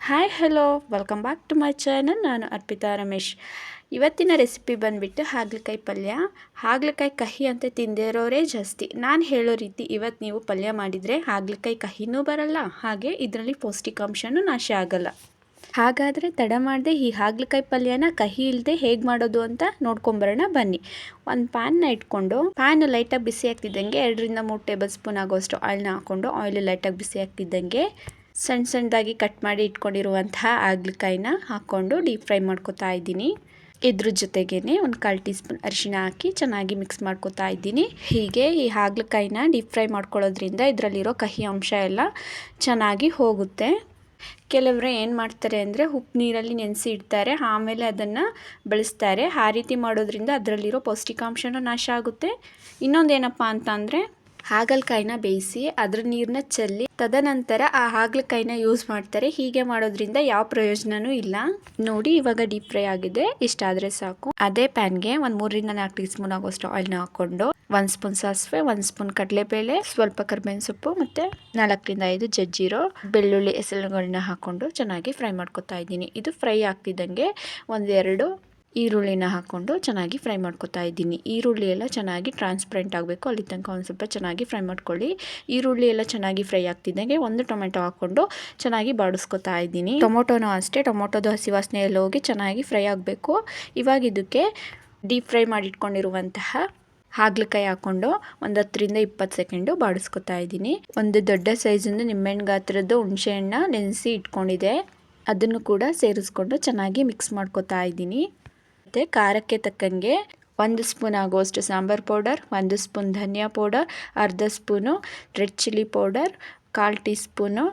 Hi hello welcome back to my channel. ನಾನು ಅರ್ಪಿತಾ ರಮೇಶ್. ಇವತ್ತಿನ recipe ಬಂದುಬಿಟ್ಟು ಹಾಗಲಕಾಯಿ ಪಲ್ಯ. ಹಾಗಲಕಾಯಿ ಕಹಿ ಅಂತ ತಿಂದೇ ಇರೋರೇ ಜಾಸ್ತಿ. ನಾನು ಹೇಳೋ ರೀತಿ ಇವತ್ತು ನೀವು ಪಲ್ಯ ಮಾಡಿದರೆ ಹಾಗಲಕಾಯಿ ಕಹಿನೂ ಬರಲ್ಲ, ಹಾಗೆ ಇದರಲ್ಲಿ ಪೌಷ್ಟಿಕಾಂಶನೂ ನಾಶ ಆಗಲ್ಲ. ಹಾಗಾದರೆ ತಡ ಮಾಡದೆ ಈ ಹಾಗಲಕಾಯಿ ಪಲ್ಯನ ಕಹಿ ಇಲ್ಲದೆ ಹೇಗೆ ಮಾಡೋದು ಅಂತ ನೋಡ್ಕೊಂಬರೋಣ ಬನ್ನಿ. ಒಂದು ಪ್ಯಾನ್ನ ಇಟ್ಕೊಂಡು ಪ್ಯಾನ್ ಲೈಟಾಗಿ ಬಿಸಿ ಆಗ್ತಿದ್ದಂಗೆ 2-3 ಟೇಬಲ್ ಸ್ಪೂನ್ ಆಗೋಷ್ಟು ಆಯಿಲ್ನ ಹಾಕ್ಕೊಂಡು ಆಯಿಲ್ ಲೈಟಾಗಿ ಬಿಸಿ ಆಗ್ತಿದ್ದಂಗೆ ಸಣ್ಣ ಸಣ್ಣದಾಗಿ ಕಟ್ ಮಾಡಿ ಇಟ್ಕೊಂಡಿರುವಂತಹ ಹಾಗಲಕಾಯಿನ ಹಾಕ್ಕೊಂಡು ಡೀಪ್ ಫ್ರೈ ಮಾಡ್ಕೊತಾ ಇದ್ದೀನಿ. ಇದ್ರ ಜೊತೆಗೇ ಒಂದು 1/4 ಟೀ ಸ್ಪೂನ್ ಅರಿಶಿಣ ಹಾಕಿ ಚೆನ್ನಾಗಿ ಮಿಕ್ಸ್ ಮಾಡ್ಕೊತಾ ಇದ್ದೀನಿ. ಹೀಗೆ ಈ ಹಾಗಲಕಾಯಿನ ಡೀಪ್ ಫ್ರೈ ಮಾಡ್ಕೊಳ್ಳೋದ್ರಿಂದ ಇದರಲ್ಲಿರೋ ಕಹಿ ಅಂಶ ಎಲ್ಲ ಚೆನ್ನಾಗಿ ಹೋಗುತ್ತೆ. ಕೆಲವರು ಏನು ಮಾಡ್ತಾರೆ ಅಂದರೆ ಉಪ್ಪು ನೀರಲ್ಲಿ ನೆನೆಸಿ ಇಡ್ತಾರೆ, ಆಮೇಲೆ ಅದನ್ನು ಬಳಸ್ತಾರೆ. ಆ ರೀತಿ ಮಾಡೋದ್ರಿಂದ ಅದರಲ್ಲಿರೋ ಪೌಷ್ಟಿಕಾಂಶನೂ ನಾಶ ಆಗುತ್ತೆ. ಇನ್ನೊಂದೇನಪ್ಪ ಅಂತ ಅಂದರೆ ಹಾಗಲಕಾಯಿನ ಬೇಯಿಸಿ ಅದ್ರ ನೀರನ್ನ ಚೆಲ್ಲಿ ತದನಂತರ ಆ ಹಾಗಲಕಾಯಿನ ಯೂಸ್ ಮಾಡ್ತಾರೆ. ಹೀಗೆ ಮಾಡೋದ್ರಿಂದ ಯಾವ ಪ್ರಯೋಜನವೂ ಇಲ್ಲ. ನೋಡಿ, ಇವಾಗ ಡೀಪ್ ಫ್ರೈ ಆಗಿದೆ, ಇಷ್ಟಾದರೆ ಸಾಕು. ಅದೇ ಪ್ಯಾನ್ಗೆ ಒಂದು 3-4 ಟೀ ಸ್ಪೂನ್ ಆಗೋಷ್ಟು ಆಯಿಲ್ನ ಹಾಕ್ಕೊಂಡು 1 ಸ್ಪೂನ್ ಸಾಸಿವೆ, 1 ಸ್ಪೂನ್ ಕಡಲೆಬೇಳೆ, ಸ್ವಲ್ಪ ಕರಿಬೇವಿನ ಸೊಪ್ಪು ಮತ್ತು 4-5 ಜಜ್ಜಿರೋ ಬೆಳ್ಳುಳ್ಳಿ ಹೆಸರುಗಳನ್ನ ಹಾಕ್ಕೊಂಡು ಚೆನ್ನಾಗಿ ಫ್ರೈ ಮಾಡ್ಕೊತಾ ಇದ್ದೀನಿ. ಇದು ಫ್ರೈ ಆಗ್ತಿದ್ದಂಗೆ 1-2 ಈರುಳ್ಳಿನ ಹಾಕ್ಕೊಂಡು ಚೆನ್ನಾಗಿ ಫ್ರೈ ಮಾಡ್ಕೊತಾ ಇದ್ದೀನಿ. ಈರುಳ್ಳಿ ಎಲ್ಲ ಚೆನ್ನಾಗಿ ಟ್ರಾನ್ಸ್ಪರೆಂಟ್ ಆಗಬೇಕು, ಅಲ್ಲಿ ತನಕ ಒಂದು ಸ್ವಲ್ಪ ಚೆನ್ನಾಗಿ ಫ್ರೈ ಮಾಡ್ಕೊಳ್ಳಿ. ಈರುಳ್ಳಿ ಎಲ್ಲ ಚೆನ್ನಾಗಿ ಫ್ರೈ ಆಗ್ತಿದ್ದಂಗೆ 1 ಟೊಮೆಟೊ ಹಾಕ್ಕೊಂಡು ಚೆನ್ನಾಗಿ ಬಾಡಿಸ್ಕೊತಾ ಇದ್ದೀನಿ. ಟೊಮೊಟೊನೂ ಅಷ್ಟೇ, ಟೊಮೊಟೊದು ಹಸಿ ವಾಸನೆ ಎಲ್ಲ ಹೋಗಿ ಚೆನ್ನಾಗಿ ಫ್ರೈ ಆಗಬೇಕು. ಇವಾಗ ಇದಕ್ಕೆ ಡೀಪ್ ಫ್ರೈ ಮಾಡಿಟ್ಕೊಂಡಿರುವಂತಹ ಹಾಗಲಕಾಯಿ ಹಾಕ್ಕೊಂಡು ಒಂದು 10-20 ಸೆಕೆಂಡು ಬಾಡಿಸ್ಕೊತಾ ಇದ್ದೀನಿ. ಒಂದು ದೊಡ್ಡ ಸೈಜಿಂದ ನಿಂಬೆಹಣ್ಣು ಗಾತ್ರದ್ದು ಹುಣಸೆಹಣ್ಣ ನೆನೆಸಿ ಇಟ್ಕೊಂಡಿದೆ, ಅದನ್ನು ಕೂಡ ಸೇರಿಸ್ಕೊಂಡು ಚೆನ್ನಾಗಿ ಮಿಕ್ಸ್ ಮಾಡ್ಕೊತಾ ಇದ್ದೀನಿ. ಮತ್ತು ಖಾರಕ್ಕೆ ತಕ್ಕಂಗೆ 1 ಸ್ಪೂನ್ ಆಗುವಷ್ಟು ಸಾಂಬಾರ್ ಪೌಡರ್, 1 ಸ್ಪೂನ್ ಧನಿಯಾ ಪೌಡರ್, ಅರ್ಧ spoon red chilli powder, 1/4 teaspoon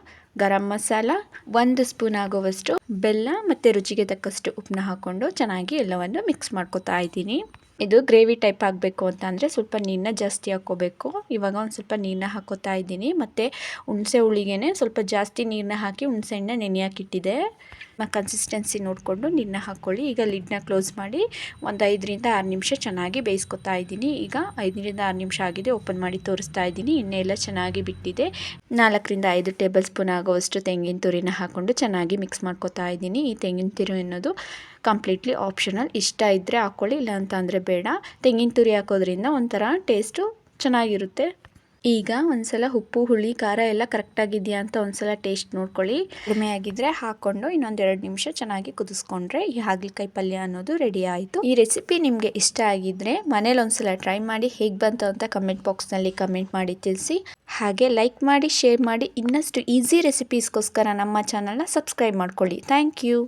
garam masala, 1 spoon ಆಗುವಷ್ಟು ಬೆಲ್ಲ ಮತ್ತು ರುಚಿಗೆ ತಕ್ಕಷ್ಟು ಉಪ್ಪನ್ನ ಹಾಕ್ಕೊಂಡು ಚೆನ್ನಾಗಿ ಎಲ್ಲವನ್ನು ಮಿಕ್ಸ್ ಮಾಡ್ಕೊತಾ ಇದ್ದೀನಿ. ಇದು ಗ್ರೇವಿ ಟೈಪ್ ಆಗಬೇಕು ಅಂತ ಅಂದರೆ ಸ್ವಲ್ಪ ನೀರನ್ನ ಜಾಸ್ತಿ ಹಾಕ್ಕೋಬೇಕು. ಇವಾಗ ಒಂದು ಸ್ವಲ್ಪ ನೀರನ್ನ ಹಾಕ್ಕೋತಾ ಇದ್ದೀನಿ. ಮತ್ತು ಹುಣಸೆ ಹುಳಿಗೆ ಸ್ವಲ್ಪ ಜಾಸ್ತಿ ನೀರನ್ನ ಹಾಕಿ ಹುಣಸೆಹಣ್ಣು ನೆನೆ ಹಾಕಿಟ್ಟಿದೆ. ಕನ್ಸಿಸ್ಟೆನ್ಸಿ ನೋಡಿಕೊಂಡು ನೀರನ್ನ ಹಾಕ್ಕೊಳ್ಳಿ. ಈಗ ಲಿಡ್ನ ಕ್ಲೋಸ್ ಮಾಡಿ ಒಂದು 5-6 ನಿಮಿಷ ಚೆನ್ನಾಗಿ ಬೇಯಿಸ್ಕೊತಾ ಇದ್ದೀನಿ. ಈಗ 5-6 ನಿಮಿಷ ಆಗಿದೆ, ಓಪನ್ ಮಾಡಿ ತೋರಿಸ್ತಾ ಇದ್ದೀನಿ. ಎಣ್ಣೆ ಎಲ್ಲ ಚೆನ್ನಾಗಿ ಬಿಟ್ಟಿದೆ. 4-5 ಟೇಬಲ್ ಸ್ಪೂನ್ ಆಗುವಷ್ಟು ತೆಂಗಿನ ತುರಿನ ಹಾಕ್ಕೊಂಡು ಚೆನ್ನಾಗಿ ಮಿಕ್ಸ್ ಮಾಡ್ಕೊತಾ ಇದ್ದೀನಿ. ಈ ತೆಂಗಿನ ತುರಿ ಅನ್ನೋದು ಕಂಪ್ಲೀಟ್ಲಿ ಆಪ್ಷನಲ್. ಇಷ್ಟ ಇದ್ದರೆ ಹಾಕ್ಕೊಳ್ಳಿ, ಇಲ್ಲ ಅಂತ ಅಂದರೆ ಬೇಡ. ತೆಂಗಿನ ತುರಿ ಹಾಕೋದ್ರಿಂದ ಒಂಥರ ಟೇಸ್ಟು ಚೆನ್ನಾಗಿರುತ್ತೆ. ಈಗ ಒಂದ್ಸಲ ಉಪ್ಪು ಹುಳಿ ಖಾರ ಎಲ್ಲ ಕರೆಕ್ಟಾಗಿದೆಯಾ ಅಂತ ಒಂದ್ಸಲ ಟೇಸ್ಟ್ ನೋಡ್ಕೊಳ್ಳಿ. ಕಡಿಮೆ ಆಗಿದ್ರೆ ಹಾಕ್ಕೊಂಡು ಇನ್ನೊಂದು 2 ನಿಮಿಷ ಚೆನ್ನಾಗಿ ಕುದಿಸ್ಕೊಂಡ್ರೆ ಈ ಹಾಗಲಕಾಯಿ ಪಲ್ಯ ಅನ್ನೋದು ರೆಡಿ ಆಯಿತು. ಈ ರೆಸಿಪಿ ನಿಮಗೆ ಇಷ್ಟ ಆಗಿದ್ರೆ ಮನೇಲಿ ಒಂದ್ಸಲ ಟ್ರೈ ಮಾಡಿ ಹೇಗೆ ಬಂತು ಅಂತ ಕಮೆಂಟ್ ಬಾಕ್ಸ್ನಲ್ಲಿ ಕಮೆಂಟ್ ಮಾಡಿ ತಿಳಿಸಿ. ಹಾಗೆ ಲೈಕ್ ಮಾಡಿ, ಶೇರ್ ಮಾಡಿ. ಇನ್ನಷ್ಟು ಈಸಿ ರೆಸಿಪೀಸ್ಗೋಸ್ಕರ ನಮ್ಮ ಚಾನಲ್ನ ಸಬ್ಸ್ಕ್ರೈಬ್ ಮಾಡ್ಕೊಳ್ಳಿ. Thank you.